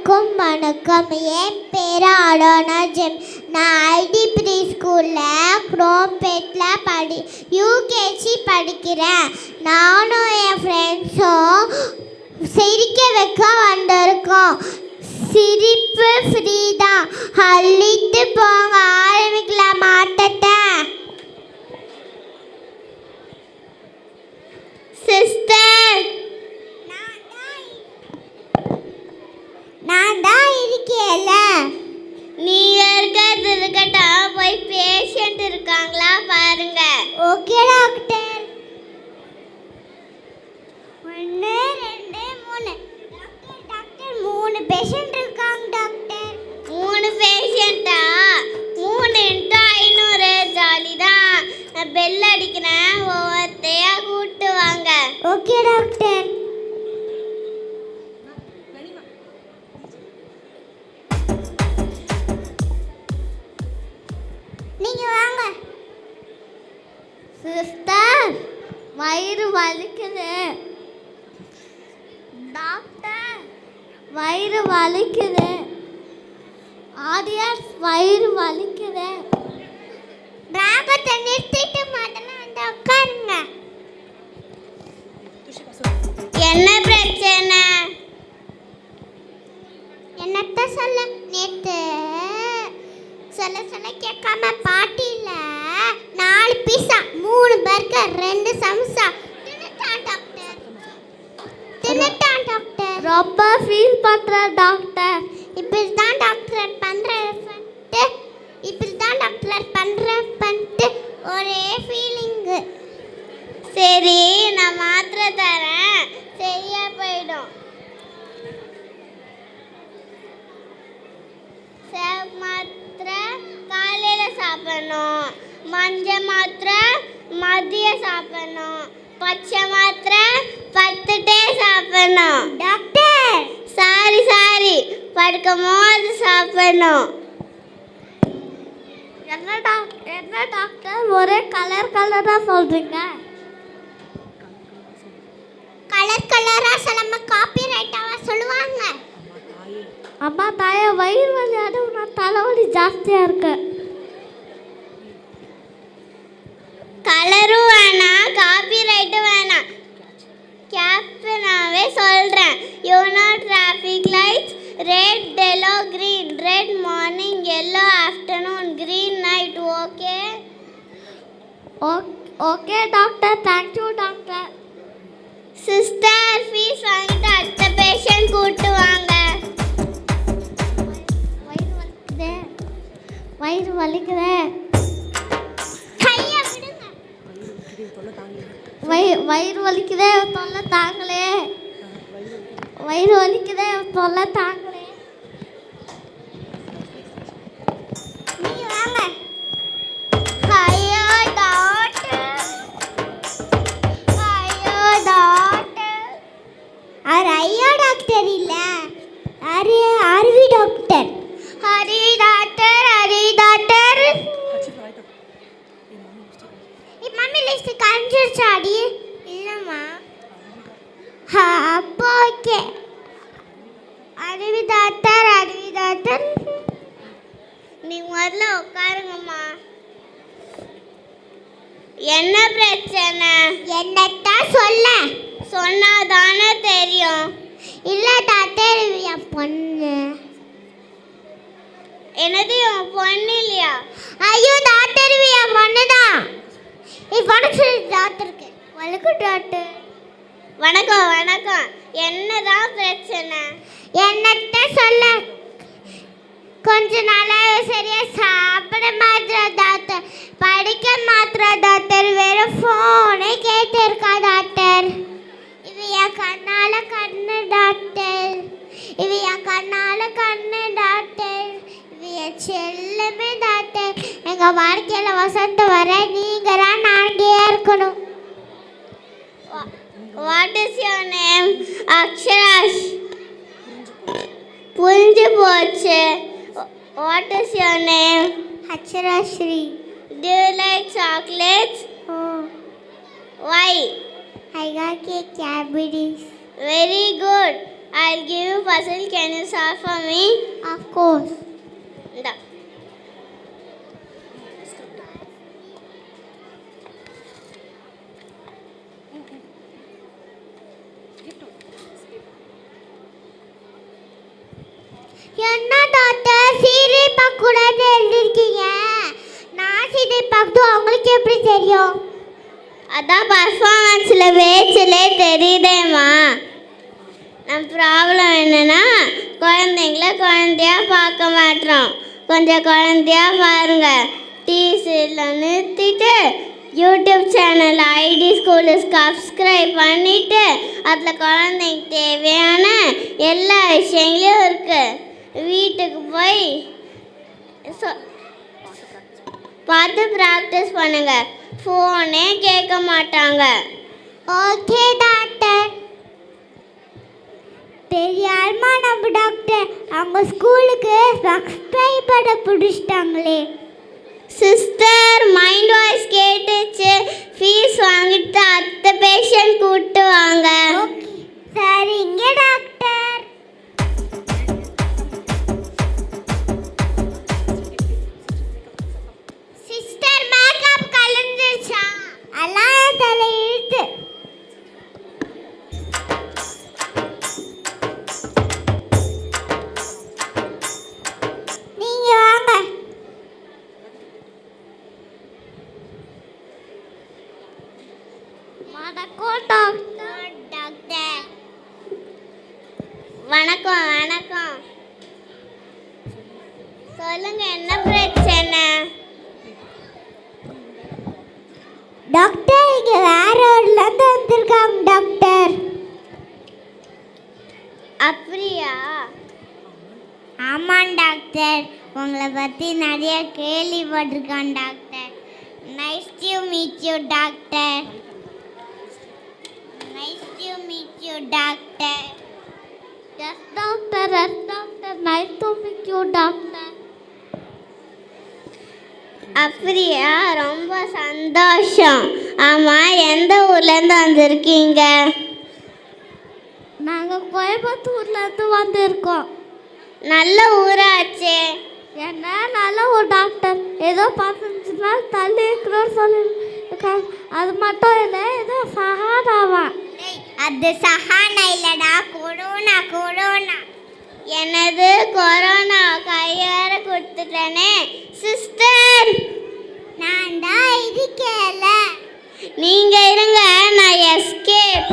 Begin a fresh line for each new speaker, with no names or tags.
எல்லாருக்கும் வணக்கம். என் பேர் அடோனா ஜெம். நான் ஐடி ப்ரீ ஸ்கூலில் குரோம்பேட்டில் யூகேஜி படிக்கிறேன். நானும் என் ஃப்ரெண்ட்ஸும் சிரிக்க வைக்க வந்திருக்கோம். சிரிப்பு ஃப்ரீ தான். அள்ளிட்டு போங்க. ஆரம்பிக்கலாம் ஆட்டத்தை. சிஸ்டர், நான் தான் இருக்கேல. நீங்க இருக்கிறது இருக்கட்டும், போய் பேஷண்ட் இருக்காங்களா பாருங்க. Okay doctor. 1 2 3. டாக்டர் 3 பேஷண்ட் இருக்காங்க டாக்டர். 3 பேஷண்டா? 3 × 500 ஜாலி தான். நான் பெல் அடிக்கிறேன், ஒவ்வொருத்தையா கூப்பிட்டு வாங்க. Okay doctor. நீங்க வாங்க. சிஸ்டர், வயிறு வலிக்குது. டாக்டர், வயிறு வலிக்குது. ஆடியன்ஸ், வயிறு வலிக்குது. ராகத்தை நிறுத்திட்டு முதல்ல வந்து உட்காருங்க. என்ன பிரச்சனை? என்னத்த சொல்ல, நேற்று சொல்ல கேட்காம பாட்டியில் 4 பீஸா 3 பர்கர் 2 சம்சா தின்னுட்டான் டாக்டர். ரொம்ப ஃபீல் பண்ணுறேன் டாக்டர். இப்படி தான் டாக்டர் பண்ணிட்டு ஒரே ஃபீலிங்கு. சரி, நான் மாத்திரை தரேன், சரியா போயிடும். மாத்திரை காலையில் சாப்பிடணும், மஞ்சள் மாத்திரை மதியம் சாப்பிடணும், பச்சை மாத்திரை பத்துட்டே சாப்பிடணும். டாக்டர், சாரி, படுக்கும் போது சாப்பிடணும். என்ன டாக்டர் ஒரே கலராக சொல்றீங்க? கலராக சொல்லாம காப்பி ரைட்டாவா சொல்லுவாங்க? அம்மா தாயே, வயிறு வலி, அதுவும் தலைவலி ஜாஸ்தியாக இருக்கு. கலரும் வேணாம், காப்பி ரைட்டும் வேணாம், கேப்டனாவே சொல்கிறேன். You know traffic lights, red, yellow, green. Red morning, yellow afternoon, green night. Okay doctor, thank you doctor. Sister, fees வாங்கிட்டு அடுத்த பேஷண்ட் கூப்பிட்டு வாங்க. வயிறு வலிக்குதே. வயிறு வலிக்குதே, தொல்லை தாங்களே. வயிறு வலிக்குதே, தொல்லை தாங்களே. நீங்க வாங்க. ஐயோ டாக்டர், அவர் ஐயா டாக்டர் இல்ல, அருவி டாக்டர். Mummy list காமிச்சிருச்சாடி? இல்லைம்மா. அப்போ ஓகே. அருவி டாக்டர், நீ முதல்ல உட்காருங்கம்மா. என்ன பிரச்சனை? என்னத்தான் சொல்ல, சொன்னாதானே தெரியும். இல்லை டாக்டர், என் பொண்ணு. என்னது, என் பொண்ணு இல்லையா? ஐயோ டாக்டர், என் பொண்ணு தான். டாக்டருக்கு வணக்கம் டாக்டர். வணக்கம். என்னதான் பிரச்சனை? என்னத்த சொல்ல, கொஞ்ச நாளாக சரியா சாப்பிட மாத்திர டாக்டர், படிக்க மாத்திர டாக்டர், வெறும் ஃபோனே கேட்டு இருக்கா டாக்டர். இது என் கண்ணால கண்ணு டாக்டர். இது என் செல்லமே டாக்டர். எங்கள் வாழ்க்கையில் வசந்த வர நீங்கள் தான் நாங்கயே இருக்கணும். What is your name? அக்ஷராஷ். புரிஞ்சு போச்சு. What is your name? Aksharasri. Do you like chocolates? Oh. Why? I got cake Cadbury's. Very good. I'll give you puzzle. Can you solve for me? Of course. Da. என்ன doctor serial பார்க்க கூடாது எழுதிருக்கீங்க? நான் serial பார்க்கணும் உங்களுக்கு எப்படி தெரியும்? அதான் பர்ஃபார்மன்ஸில் பேச்சிலே தெரியுதேம்மா. நம்ம ப்ராப்ளம் என்னென்னா குழந்தைங்கள குழந்தையா பார்க்க மாட்டோம். கொஞ்சம் குழந்தையா பாருங்க. டிசியில் நிறுத்திட்டு YouTube channel ID school subscribe பண்ணிவிட்டு அதில் குழந்தைக்கு தேவையான எல்லா விஷயங்களையும் இருக்குது. வீட்டுக்கு போய் பார்த்து ப்ராக்டிஸ் பண்ணுங்க. ஃபோனே கேட்க மாட்டாங்க. Okay doctor. தெரியாம நம்ம டாக்டர் அவங்க ஸ்கூலுக்கு சப்ஸ்கிரைப் பண்ண பிடிச்சிட்டாங்களே. சிஸ்டர் மைண்ட் வாய்ஸ் கேட்டுச்சு. ஃபீஸ் வாங்கிட்டு அத்தை பேஷண்ட் கூப்பிட்டு வாங்க. சரிங்க டாக்டர். Sister makeup கலந்துச்சா? எல்லாம் தலை இழுத்து. நீங்க வாங்க. வணக்கம் வணக்கம். சொல்லுங்க என்ன பிரச்சனை? டாக்டர் இங்க வேற ஊர்லேருந்து வந்திருக்காங்க டாக்டர். அப்படியா? ஆமாம் டாக்டர். உங்களை பற்றி நிறைய கேள்விப்பட்டிருக்கான் doctor. Nice to meet you doctor. Nice to meet you doctor. Yes doctor, yes doctor. Nice to meet you doctor. அப்படியா? ரொம்ப சந்தோஷம். ஆமாம், எந்த ஊர்லேருந்து வந்திருக்கீங்க? நாங்கள் கோயம்புத்தூர்லேருந்து வந்திருக்கோம். நல்ல ஊராச்சே. என்ன நல்ல ஒரு டாக்டர். ஏதோ 15 நாள் தள்ளி இருக்கிறோன்னு சொல்லியிருக்காங்க. அது மட்டும் இல்லை, ஏதோ சஹானாவா. அது சஹானா இல்லைடா, கொரோனா. கொரோனா. என்னது கொரோனா? கையார கொடுத்துட்டேனே. சிஸ்டர் நான் தான் இருக்கேன்ல. நீங்கள் இருங்க, நான் எஸ்கேப்.